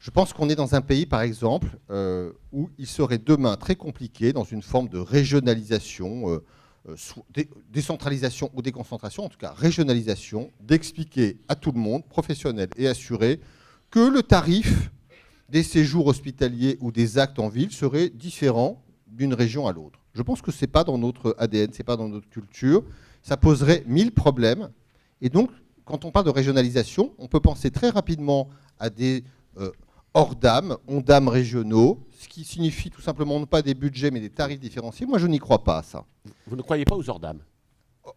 Je pense qu'on est dans un pays, par exemple, où il serait demain très compliqué, dans une forme de régionalisation, décentralisation ou déconcentration, en tout cas régionalisation, d'expliquer à tout le monde, professionnels et assurés, que le tarif des séjours hospitaliers ou des actes en ville serait différent d'une région à l'autre. Je pense que ce n'est pas dans notre ADN, ce n'est pas dans notre culture. Ça poserait 1000 problèmes. Et donc, quand on parle de régionalisation, on peut penser très rapidement à des ORDAM, ONDAM régionaux, ce qui signifie tout simplement non pas des budgets, mais des tarifs différenciés. Moi, je n'y crois pas à ça. Vous ne croyez pas aux ORDAM?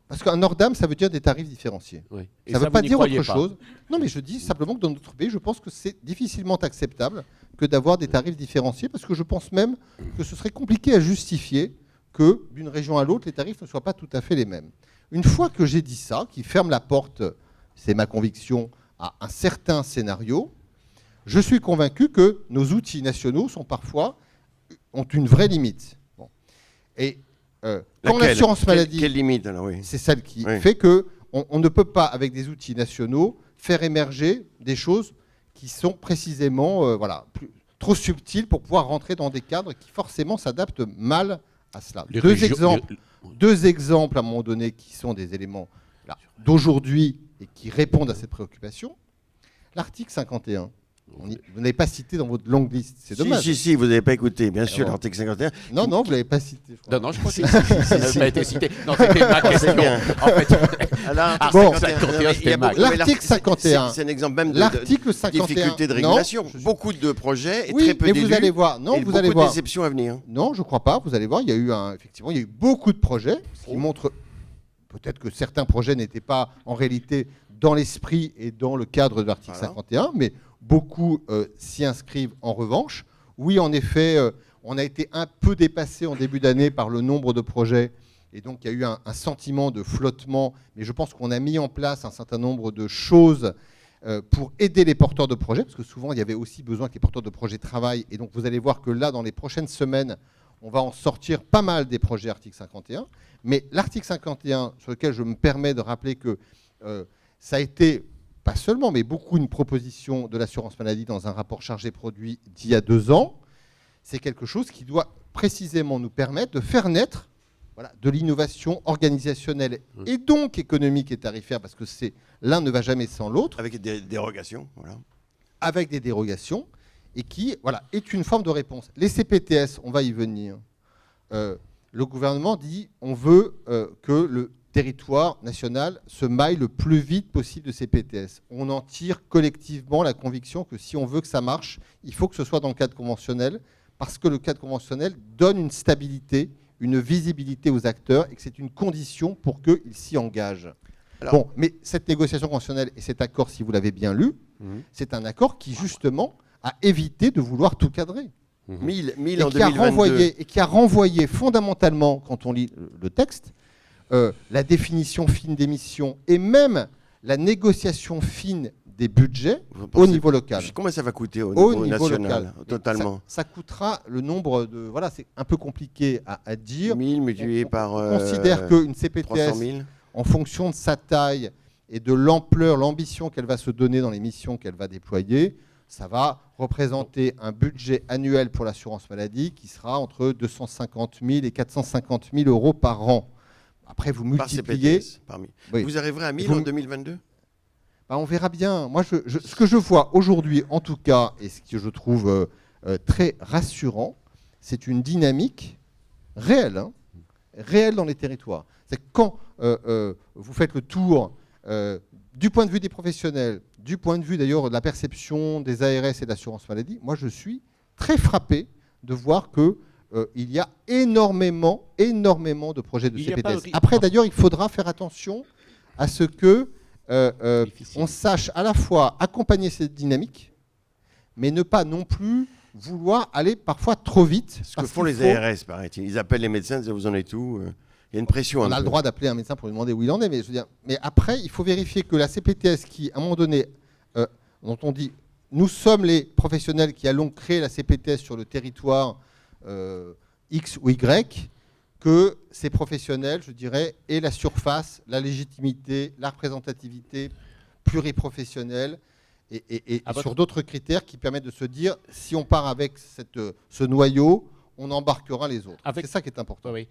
Parce qu'un ORDAM, ça veut dire des tarifs différenciés. Oui. Ça ne veut pas dire autre chose. Non, mais je dis simplement que dans notre pays, je pense que c'est difficilement acceptable que d'avoir des tarifs différenciés, parce que je pense même que ce serait compliqué à justifier que d'une région à l'autre, les tarifs ne soient pas tout à fait les mêmes. Une fois que j'ai dit ça, qui ferme la porte, c'est ma conviction, à un certain scénario, je suis convaincu que nos outils nationaux ont une vraie limite. Bon. Et quand l'assurance maladie, quelle limite alors, oui. C'est celle qui fait qu'on ne peut pas, avec des outils nationaux, faire émerger des choses qui sont précisément trop subtiles pour pouvoir rentrer dans des cadres qui forcément s'adaptent mal à cela. Deux exemples à un moment donné qui sont des éléments d'aujourd'hui et qui répondent à cette préoccupation. L'article 51. Vous n'avez pas cité dans votre longue liste, c'est dommage. Si, vous n'avez pas écouté, bien sûr, l'article 51. Non, vous ne l'avez pas cité. Je crois. Non, je crois que ça n'a pas été cité. Non, c'était ma question. En fait, l'article 51. C'est un exemple même de difficulté de régulation. Beaucoup de projets et très peu d'élus. Mais vous allez voir. Non, vous allez voir. Beaucoup de déceptions à venir. Non, je ne crois pas. Vous allez voir, il y a eu effectivement, il y a eu beaucoup de projets, ce qui montre peut-être que certains projets n'étaient pas en réalité dans l'esprit et dans le cadre de l'article 51, mais beaucoup s'y inscrivent en revanche. Oui, en effet, on a été un peu dépassé en début d'année par le nombre de projets. Et donc, il y a eu un sentiment de flottement. Mais je pense qu'on a mis en place un certain nombre de choses pour aider les porteurs de projets. Parce que souvent, il y avait aussi besoin que les porteurs de projets travaillent. Et donc, vous allez voir que là, dans les prochaines semaines, on va en sortir pas mal des projets article 51. Mais l'article 51, sur lequel je me permets de rappeler que ça a été... pas seulement, mais beaucoup une proposition de l'assurance maladie dans un rapport chargé-produit d'il y a 2 ans, c'est quelque chose qui doit précisément nous permettre de faire naître de l'innovation organisationnelle et donc économique et tarifaire, parce que l'un ne va jamais sans l'autre. Avec des dérogations. Voilà. Avec des dérogations, et qui est une forme de réponse. Les CPTS, on va y venir. Le gouvernement dit on veut que le territoire national se maille le plus vite possible de ces PTS. On en tire collectivement la conviction que si on veut que ça marche, il faut que ce soit dans le cadre conventionnel, parce que le cadre conventionnel donne une stabilité, une visibilité aux acteurs, et que c'est une condition pour qu'ils s'y engagent. Bon, mais cette négociation conventionnelle et cet accord, si vous l'avez bien lu, c'est un accord qui, justement, a évité de vouloir tout cadrer. 1000 et en qui a 2022. qui a renvoyé fondamentalement, quand on lit le texte, la définition fine des missions et même la négociation fine des budgets au niveau local. Combien ça va coûter au niveau national local, totalement? Ça coûtera le nombre de... Voilà, c'est un peu compliqué à dire. 1000 multiplié par... On considère qu'une CPTS, en fonction de sa taille et de l'ampleur, l'ambition qu'elle va se donner dans les missions qu'elle va déployer, ça va représenter un budget annuel pour l'assurance maladie qui sera entre 250 000 et 450 000 euros par an. Après, vous multipliez... Oui. Vous arriverez à 1000 en 2022 ? On verra bien. Moi, ce que je vois aujourd'hui, en tout cas, et ce que je trouve très rassurant, c'est une dynamique réelle, réelle dans les territoires. C'est que quand vous faites le tour du point de vue des professionnels, du point de vue d'ailleurs de la perception des ARS et de l'assurance maladie, moi, je suis très frappé de voir que il y a énormément de projets de CPTS. Après, d'ailleurs, il faudra faire attention à ce que on sache à la fois accompagner cette dynamique, mais ne pas non plus vouloir aller parfois trop vite. Ce que font les ARS, paraît-il. Ils appellent les médecins, ils disent vous en êtes où ? Il y a une pression. On a le droit d'appeler un médecin pour lui demander où il en est, mais je veux dire, mais après, il faut vérifier que la CPTS qui, à un moment donné, dont on dit, nous sommes les professionnels qui allons créer la CPTS sur le territoire X ou Y, que ces professionnels, je dirais, aient la surface, la légitimité, la représentativité pluriprofessionnelle et sur d'autres critères qui permettent de se dire, si on part avec ce noyau, on embarquera les autres. C'est ça qui est important. Oui.